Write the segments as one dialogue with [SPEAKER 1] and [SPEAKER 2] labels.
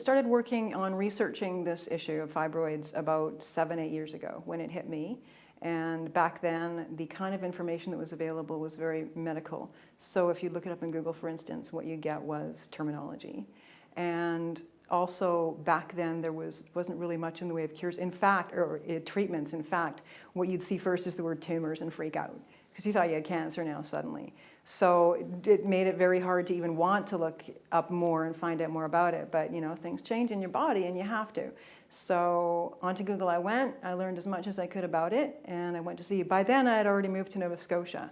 [SPEAKER 1] Started working on researching this issue of fibroids about 7-8 years ago when it hit me. And back then, the kind of information that was available was very medical. So if you look it up in Google, for instance, what you get was terminology. And also back then, there wasn't really much in the way of cures. In fact, or treatments. In fact, what you'd see first is the word tumors and freak out, because you thought you had cancer now suddenly. So it made it very hard to even want to look up more and find out more about it. But you know, things change in your body and you have to. So onto Google I went. I learned as much as I could about it, and I went to see. By then I had already moved to Nova Scotia.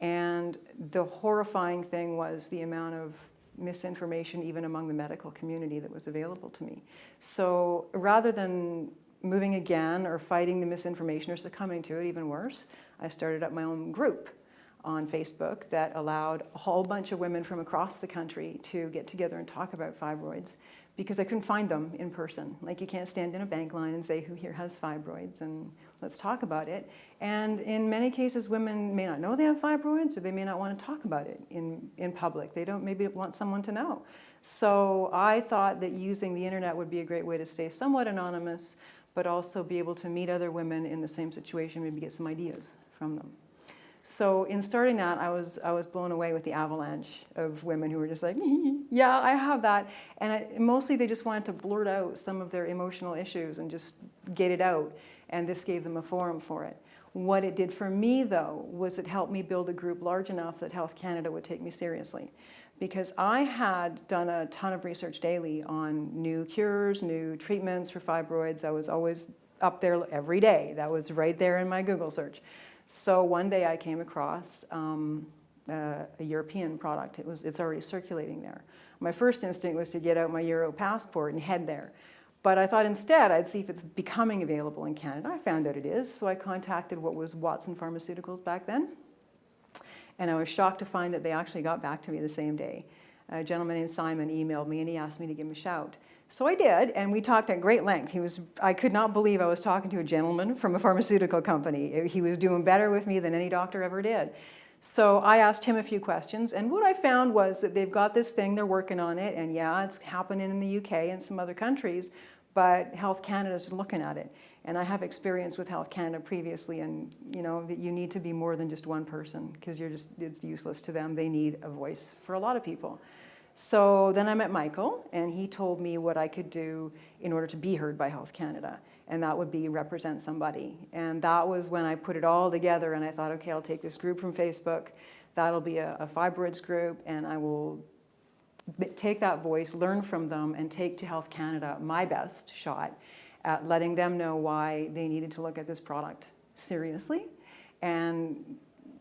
[SPEAKER 1] And the horrifying thing was the amount of misinformation even among the medical community that was available to me. So rather than moving again or fighting the misinformation or succumbing to it, even worse, I started up my own group on Facebook that allowed a whole bunch of women from across the country to get together and talk about fibroids, because I couldn't find them in person. Like, you can't stand in a bank line and say, who here has fibroids, and let's talk about it. And in many cases, women may not know they have fibroids, or they may not want to talk about it in public. They don't maybe want someone to know. So I thought that using the internet would be a great way to stay somewhat anonymous, but also be able to meet other women in the same situation, maybe get some ideas from them. So in starting that, I was blown away with the avalanche of women who were just like, yeah, I have that. And mostly they just wanted to blurt out some of their emotional issues and just get it out. And this gave them a forum for it. What it did for me, though, was it helped me build a group large enough that Health Canada would take me seriously. Because I had done a ton of research daily on new cures, new treatments for fibroids. I was always up there every day. That was right there in my Google search. So one day I came across a European product. It's already circulating there. My first instinct was to get out my Euro passport and head there. But I thought instead I'd see if it's becoming available in Canada. I found out it is, so I contacted what was Watson Pharmaceuticals back then. And I was shocked to find that they actually got back to me the same day. A gentleman named Simon emailed me and he asked me to give him a shout. So I did, and we talked at great length. I could not believe I was talking to a gentleman from a pharmaceutical company. He was doing better with me than any doctor ever did. So I asked him a few questions, and what I found was that they've got this thing, they're working on it, and yeah, it's happening in the UK and some other countries, but Health Canada is looking at it. And I have experience with Health Canada previously, and you know that you need to be more than just one person, because it's useless to them. They need a voice for a lot of people. So then I met Michael, and he told me what I could do in order to be heard by Health Canada, and that would be represent somebody. And that was when I put it all together, and I thought, okay, I'll take this group from Facebook. That'll be a fibroids group, and I will take that voice, learn from them, and take to Health Canada my best shot at letting them know why they needed to look at this product seriously. And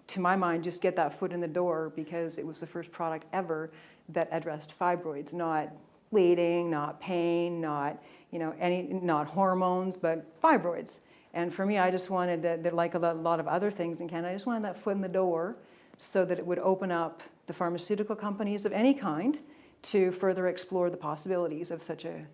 [SPEAKER 1] to my mind, just get that foot in the door, because it was the first product ever that addressed fibroids, not bleeding, not pain, not, not hormones, but fibroids. And for me, I just wanted that, like a lot of other things in Canada, I just wanted that foot in the door so that it would open up the pharmaceutical companies of any kind to further explore the possibilities of such a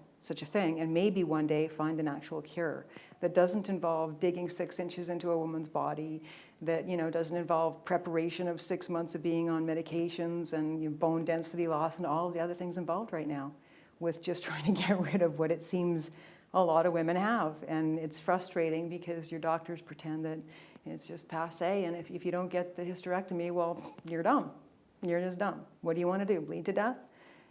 [SPEAKER 1] thing, and maybe one day find an actual cure that doesn't involve digging 6 inches into a woman's body, that doesn't involve preparation of 6 months of being on medications and bone density loss and all of the other things involved right now with just trying to get rid of what it seems a lot of women have. And it's frustrating because your doctors pretend that it's just passé, and if you don't get the hysterectomy, well, you're dumb. You're just dumb. What do you want to do, bleed to death?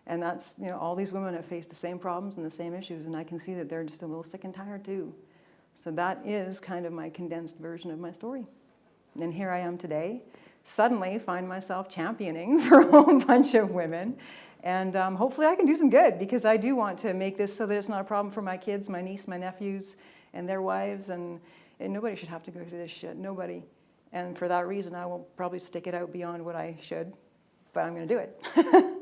[SPEAKER 1] And that's, all these women have faced the same problems and the same issues, and I can see that they're just a little sick and tired too. So that is kind of my condensed version of my story. And here I am today, suddenly find myself championing for a whole bunch of women. And hopefully I can do some good, because I do want to make this so that it's not a problem for my kids, my niece, my nephews, and their wives. And nobody should have to go through this shit, nobody. And for that reason, I will probably stick it out beyond what I should, but I'm going to do it.